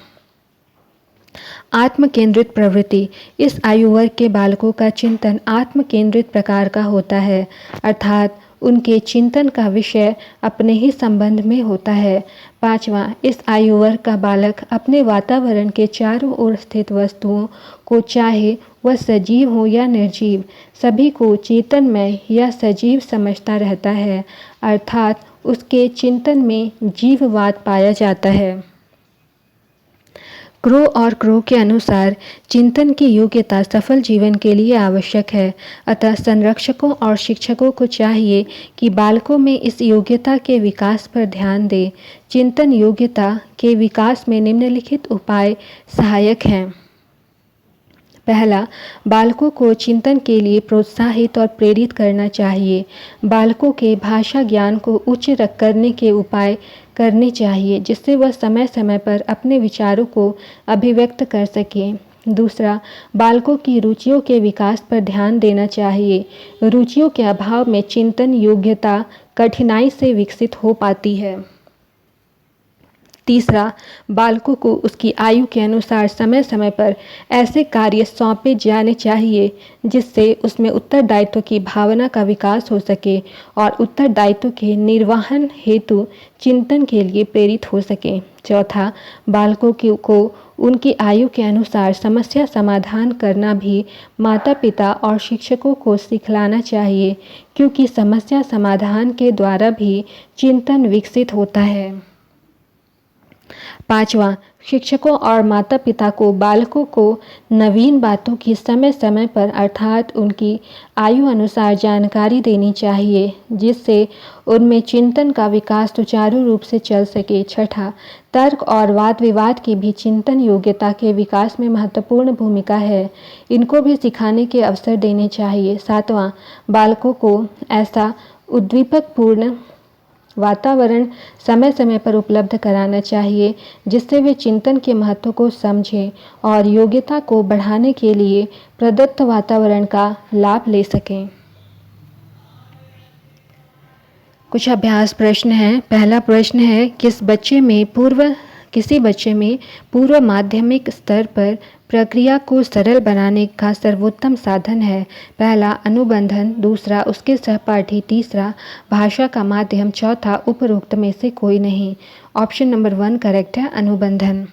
Speaker 1: आत्म केंद्रित प्रवृत्ति। इस आयु वर्ग के बालकों का चिंतन आत्म केंद्रित प्रकार का होता है, अर्थात उनके चिंतन का विषय अपने ही संबंध में होता है। पांचवा, इस आयु वर्ग का बालक अपने वातावरण के चारों ओर स्थित वस्तुओं को, चाहे वह सजीव हो या निर्जीव, सभी को चेतनमय या सजीव समझता रहता है, अर्थात उसके चिंतन में जीववाद पाया जाता है। क्रो और क्रो के अनुसार चिंतन की योग्यता सफल जीवन के लिए आवश्यक है। अतः संरक्षकों और शिक्षकों को चाहिए कि बालकों में इस योग्यता के विकास पर ध्यान दें। चिंतन योग्यता के विकास में निम्नलिखित उपाय सहायक हैं। पहला, बालकों को चिंतन के लिए प्रोत्साहित और प्रेरित करना चाहिए। बालकों के भाषा ज्ञान को उच्च करने के उपाय करने चाहिए, जिससे वह समय समय पर अपने विचारों को अभिव्यक्त कर सकें। दूसरा, बालकों की रुचियों के विकास पर ध्यान देना चाहिए। रुचियों के अभाव में चिंतन योग्यता कठिनाई से विकसित हो पाती है। तीसरा, बालकों को उसकी आयु के अनुसार समय समय पर ऐसे कार्य सौंपे जाने चाहिए जिससे उसमें उत्तरदायित्व की भावना का विकास हो सके और उत्तरदायित्व के निर्वहन हेतु चिंतन के लिए प्रेरित हो सके। चौथा, बालकों को उनकी आयु के अनुसार समस्या समाधान करना भी माता पिता और शिक्षकों को सिखलाना चाहिए, क्योंकि समस्या समाधान के द्वारा भी चिंतन विकसित होता है। पांचवा, शिक्षकों और माता पिता को बालकों को नवीन बातों की समय समय पर, अर्थात उनकी आयु अनुसार जानकारी देनी चाहिए, जिससे उनमें चिंतन का विकास सुचारू रूप से चल सके। छठा, तर्क और वाद विवाद की भी चिंतन योग्यता के विकास में महत्वपूर्ण भूमिका है, इनको भी सिखाने के अवसर देने चाहिए। सातवां, बालकों को ऐसा उद्दीपकपूर्ण वातावरण समय समय पर उपलब्ध कराना चाहिए जिससे वे चिंतन के महत्व को समझें और योग्यता को बढ़ाने के लिए प्रदत्त वातावरण का लाभ ले सकें। कुछ अभ्यास प्रश्न हैं। पहला प्रश्न है, किसी बच्चे में पूर्व माध्यमिक स्तर पर प्रक्रिया को सरल बनाने का सर्वोत्तम साधन है। पहला, अनुबंधन। दूसरा, उसके सहपाठी। तीसरा, भाषा का माध्यम। चौथा, उपरोक्त में से कोई नहीं। ऑप्शन नंबर 1 करेक्ट है, अनुबंधन।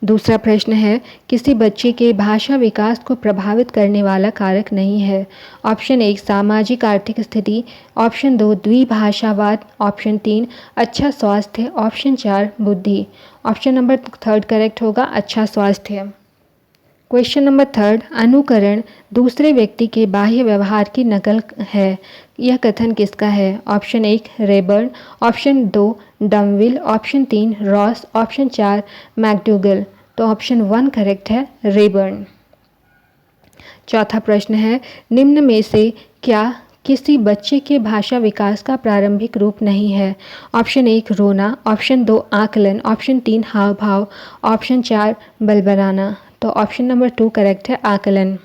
Speaker 1: दूसरा प्रश्न है, किसी बच्चे के भाषा विकास को प्रभावित करने वाला कारक नहीं है। ऑप्शन 1 सामाजिक आर्थिक स्थिति, ऑप्शन 2 द्विभाषावाद, ऑप्शन 3 अच्छा स्वास्थ्य, ऑप्शन 4 बुद्धि। ऑप्शन नंबर 3 करेक्ट होगा, अच्छा स्वास्थ्य। क्वेश्चन नंबर 3, अनुकरण दूसरे व्यक्ति के बाह्य व्यवहार की नकल है। यह कथन किसका है? Option 1 Raeburn, option 2 Dumville, option 3 Ross, option 4 McDougall. तो ऑप्शन 1 करेक्ट है, रेबर्न। चौथा प्रश्न है, निम्न में से क्या किसी बच्चे के भाषा विकास का प्रारंभिक रूप नहीं है? ऑप्शन 1 रोना, ऑप्शन 2 आकलन, ऑप्शन 3 हाव भाव, ऑप्शन 4 बलबलाना। तो ऑप्शन नंबर 2 करेक्ट है, आकलन।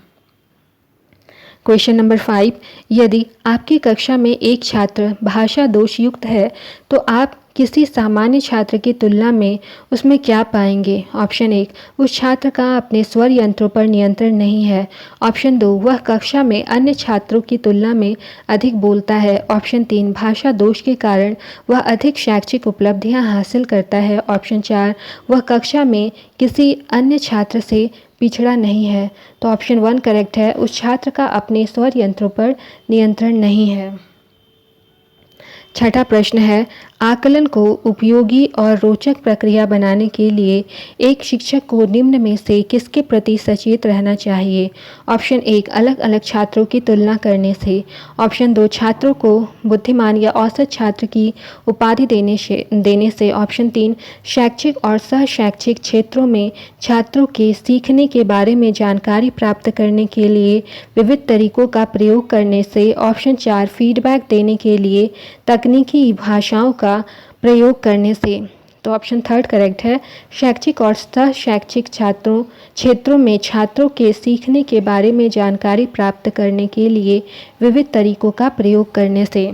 Speaker 1: क्वेश्चन नंबर 5, यदि आपकी कक्षा में एक छात्र भाषा दोष युक्त है तो आप किसी सामान्य छात्र की तुलना में उसमें क्या पाएंगे? ऑप्शन 1 उस छात्र का अपने स्वर यंत्रों पर नियंत्रण नहीं है। ऑप्शन 2 वह कक्षा में अन्य छात्रों की तुलना में अधिक बोलता है। ऑप्शन 3 भाषा दोष के कारण वह अधिक शैक्षिक उपलब्धियां हासिल करता है। ऑप्शन 4 वह कक्षा में किसी अन्य छात्र से पिछड़ा नहीं है। तो ऑप्शन 1 करेक्ट है, उस छात्र का अपने स्वर यंत्रों पर नियंत्रण नहीं है। छठा प्रश्न है, आकलन को उपयोगी और रोचक प्रक्रिया बनाने के लिए एक शिक्षक को निम्न में से किसके प्रति सचेत रहना चाहिए? ऑप्शन 1, अलग अलग छात्रों की तुलना करने से। ऑप्शन 2, छात्रों को बुद्धिमान या औसत छात्र की उपाधि देने से। ऑप्शन 3, शैक्षिक और सह शैक्षिक क्षेत्रों में छात्रों के सीखने के बारे में जानकारी प्राप्त करने के लिए विविध तरीकों का प्रयोग करने से। ऑप्शन 4, फीडबैक देने के लिए तकनीकी भाषाओं का प्रयोग करने से। तो ऑप्शन 3 करेक्ट है, शैक्षिक और सह शैक्षिक क्षेत्रों में छात्रों के सीखने के बारे में जानकारी प्राप्त करने के लिए विविध तरीकों का प्रयोग करने से।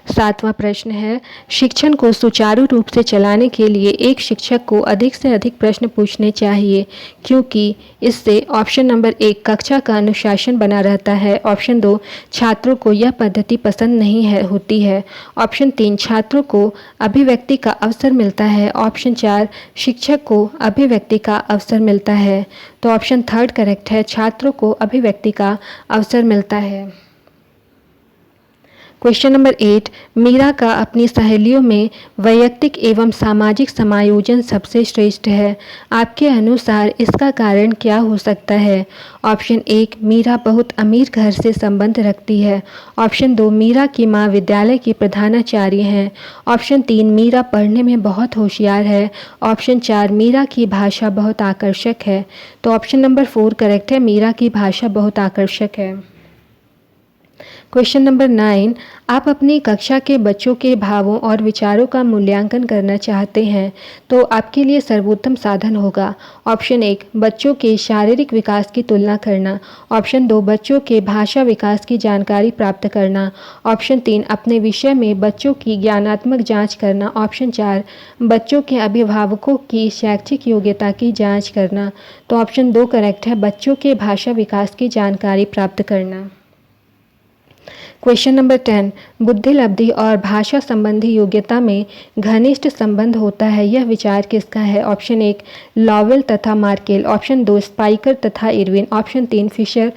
Speaker 1: 7वां प्रश्न है, शिक्षण को सुचारू रूप से चलाने के लिए एक शिक्षक को अधिक से अधिक प्रश्न पूछने चाहिए, क्योंकि इससे ऑप्शन नंबर 1, कक्षा का अनुशासन बना रहता है। ऑप्शन 2, छात्रों को यह पद्धति पसंद नहीं होती है। ऑप्शन 3, छात्रों को अभिव्यक्ति का अवसर मिलता है। ऑप्शन 4, शिक्षक को अभिव्यक्ति का अवसर मिलता है। तो ऑप्शन 3 करेक्ट है, छात्रों को अभिव्यक्ति का अवसर मिलता है। क्वेश्चन नंबर 8, मीरा का अपनी सहेलियों में वैयक्तिक एवं सामाजिक समायोजन सबसे श्रेष्ठ है। आपके अनुसार इसका कारण क्या हो सकता है? ऑप्शन 1, मीरा बहुत अमीर घर से संबंध रखती है। ऑप्शन 2, मीरा की माँ विद्यालय की प्रधानाचार्य हैं। ऑप्शन 3, मीरा पढ़ने में बहुत होशियार है। ऑप्शन 4, मीरा की भाषा बहुत आकर्षक है। तो ऑप्शन नंबर 4 करेक्ट है, मीरा की भाषा बहुत आकर्षक है। क्वेश्चन नंबर 9, आप अपनी कक्षा के बच्चों के भावों और विचारों का मूल्यांकन करना चाहते हैं तो आपके लिए सर्वोत्तम साधन होगा। ऑप्शन 1, बच्चों के शारीरिक विकास की तुलना करना। ऑप्शन 2, बच्चों के भाषा विकास की जानकारी प्राप्त करना। ऑप्शन 3, अपने विषय में बच्चों की ज्ञानात्मक जांच करना। ऑप्शन 4, बच्चों के अभिभावकों की शैक्षिक योग्यता की जांच करना। तो ऑप्शन 2 करेक्ट है, बच्चों के भाषा विकास की जानकारी प्राप्त करना। क्वेश्चन नंबर 10, बुद्धि लब्धि और भाषा संबंधी योग्यता में घनिष्ठ संबंध होता है, यह विचार किसका है? ऑप्शन 1, लॉवेल तथा मार्केल। ऑप्शन 2, स्पाइकर तथा इरविन। ऑप्शन 3, फिशर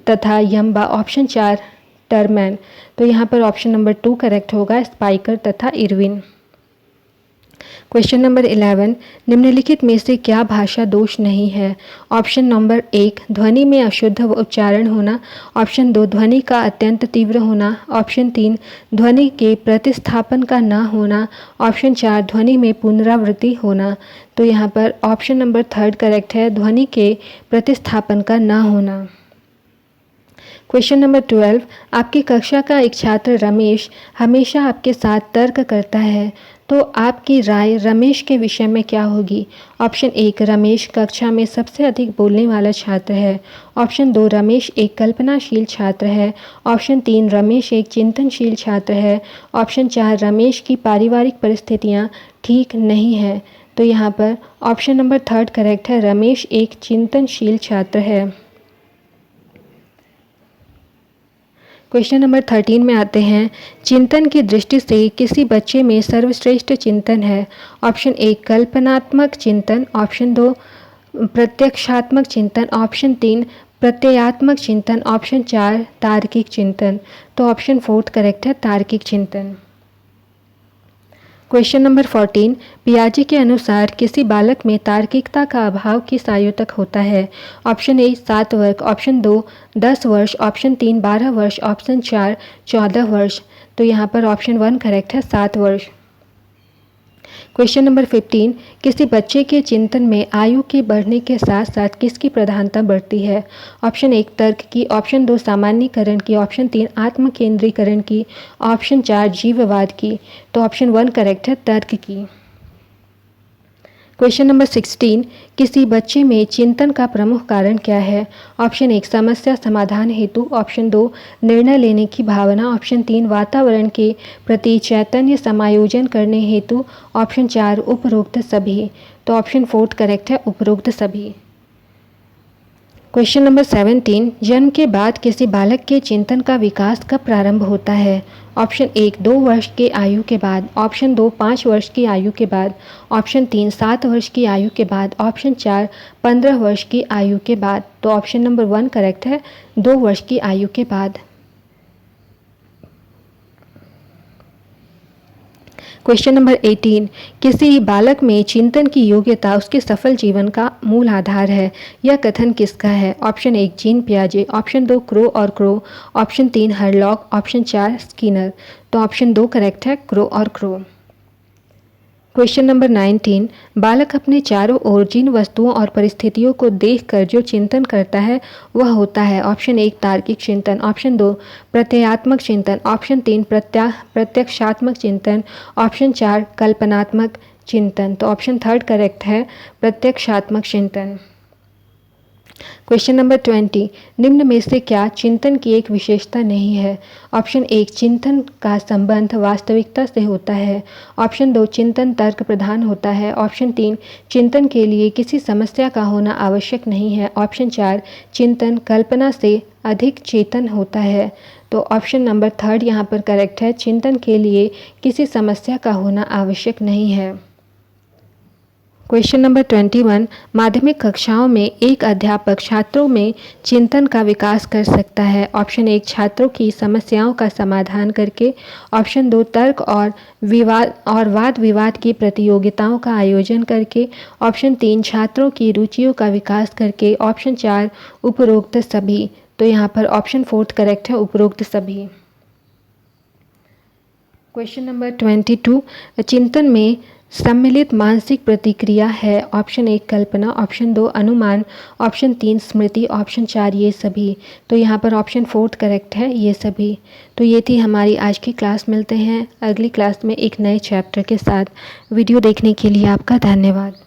Speaker 1: तथा यम्बा। ऑप्शन 4, टर्मैन। तो यहाँ पर ऑप्शन नंबर 2 करेक्ट होगा, स्पाइकर तथा इरविन। क्वेश्चन नंबर 11, निम्नलिखित में से क्या भाषा दोष नहीं है? ऑप्शन नंबर 1, ध्वनि में अशुद्ध उच्चारण होना। ऑप्शन 2, ध्वनि का अत्यंत तीव्र होना। ऑप्शन 3, ध्वनि के प्रतिस्थापन का न होना। ऑप्शन 4, ध्वनि में पुनरावृत्ति होना। तो यहाँ पर ऑप्शन नंबर 3 करेक्ट है, ध्वनि के प्रतिस्थापन का न होना। क्वेश्चन नंबर 12, आपकी कक्षा का एक छात्र रमेश हमेशा आपके साथ तर्क करता है, तो आपकी राय रमेश के विषय में क्या होगी? ऑप्शन 1, रमेश कक्षा में सबसे अधिक बोलने वाला छात्र है। ऑप्शन 2, रमेश एक कल्पनाशील छात्र है। ऑप्शन 3, रमेश एक चिंतनशील छात्र है। ऑप्शन 4, रमेश की पारिवारिक परिस्थितियाँ ठीक नहीं हैं। तो यहाँ पर ऑप्शन नंबर 3 करेक्ट है, रमेश एक चिंतनशील छात्र है। क्वेश्चन नंबर 13 में आते हैं, चिंतन की दृष्टि से किसी बच्चे में सर्वश्रेष्ठ चिंतन है? ऑप्शन 1, कल्पनात्मक चिंतन। ऑप्शन 2, प्रत्यक्षात्मक चिंतन। ऑप्शन 3, प्रत्ययात्मक चिंतन। ऑप्शन 4, तार्किक चिंतन। तो ऑप्शन 4 करेक्ट है, तार्किक चिंतन। क्वेश्चन नंबर 14, पियाजे के अनुसार किसी बालक में तार्किकता का अभाव किस आयु तक होता है? ऑप्शन 1, 7 वर्ष। ऑप्शन 2, 10 वर्ष। ऑप्शन 3, 12 वर्ष। ऑप्शन 4, 14 वर्ष। तो यहाँ पर ऑप्शन 1 करेक्ट है, 7 वर्ष। क्वेश्चन नंबर 15, किसी बच्चे के चिंतन में आयु के बढ़ने के साथ साथ किसकी प्रधानता बढ़ती है? ऑप्शन 1, तर्क की। ऑप्शन 2, सामान्यीकरण की। ऑप्शन 3, आत्म केंद्रीकरण की। ऑप्शन 4, जीववाद की। तो ऑप्शन 1 करेक्ट है, तर्क की। क्वेश्चन नंबर 16, किसी बच्चे में चिंतन का प्रमुख कारण क्या है? ऑप्शन 1, समस्या समाधान हेतु। ऑप्शन 2, निर्णय लेने की भावना। ऑप्शन 3, वातावरण के प्रति चैतन्य समायोजन करने हेतु। ऑप्शन 4, उपरोक्त सभी। तो ऑप्शन 4 करेक्ट है, उपरोक्त सभी। क्वेश्चन नंबर 17, जन्म के बाद किसी बालक के चिंतन का विकास कब प्रारंभ होता है? ऑप्शन 1, 2 वर्ष के आयु के बाद। ऑप्शन 2, 5 वर्ष की आयु के बाद। ऑप्शन 3, 7 वर्ष की आयु के बाद। ऑप्शन 4, 15 वर्ष की आयु के बाद। तो ऑप्शन नंबर 1 करेक्ट है, 2 वर्ष की आयु के बाद। क्वेश्चन नंबर 18, किसी बालक में चिंतन की योग्यता उसके सफल जीवन का मूल आधार है। यह कथन किसका है? ऑप्शन 1 जीन पियाजे, ऑप्शन 2 क्रो और crow, option 3 Hurlock, option 4 Skinner. तो ऑप्शन 2 करेक्ट है, क्रो और क्रो। क्वेश्चन नंबर 19, बालक अपने चारों ओर जिन वस्तुओं और परिस्थितियों को देखकर जो चिंतन करता है वह होता है। ऑप्शन 1 तार्किक चिंतन, ऑप्शन 2 प्रत्ययात्मक चिंतन, ऑप्शन 3 प्रत्यक्षात्मक चिंतन, ऑप्शन 4 कल्पनात्मक चिंतन। तो ऑप्शन 3 करेक्ट है, प्रत्यक्षात्मक चिंतन। क्वेश्चन नंबर 20, निम्न में से क्या चिंतन की एक विशेषता नहीं है? ऑप्शन 1 चिंतन का संबंध वास्तविकता से होता है, ऑप्शन 2 चिंतन तर्क प्रधान होता है, ऑप्शन 3 चिंतन के लिए किसी समस्या का होना आवश्यक नहीं है, ऑप्शन 4 चिंतन कल्पना से अधिक चेतन होता है। तो ऑप्शन नंबर 3 यहाँ पर करेक्ट है, चिंतन के लिए किसी समस्या का होना आवश्यक नहीं है। क्वेश्चन नंबर 21, माध्यमिक कक्षाओं में एक अध्यापक छात्रों में चिंतन का विकास कर सकता है। ऑप्शन 1 छात्रों की समस्याओं का समाधान करके, ऑप्शन 2 तर्क और वाद विवाद की प्रतियोगिताओं का आयोजन करके, ऑप्शन 3 छात्रों की रुचियों का विकास करके, ऑप्शन 4 उपरोक्त सभी। तो यहाँ पर ऑप्शन 4 करेक्ट है, उपरोक्त सभी। क्वेश्चन नंबर 22, चिंतन में सम्मिलित मानसिक प्रतिक्रिया है। ऑप्शन 1 कल्पना, ऑप्शन 2 अनुमान, ऑप्शन 3 स्मृति, ऑप्शन 4 ये सभी। तो यहाँ पर ऑप्शन 4 करेक्ट है, ये सभी। तो ये थी हमारी आज की क्लास। मिलते हैं अगली क्लास में एक नए चैप्टर के साथ। वीडियो देखने के लिए आपका धन्यवाद।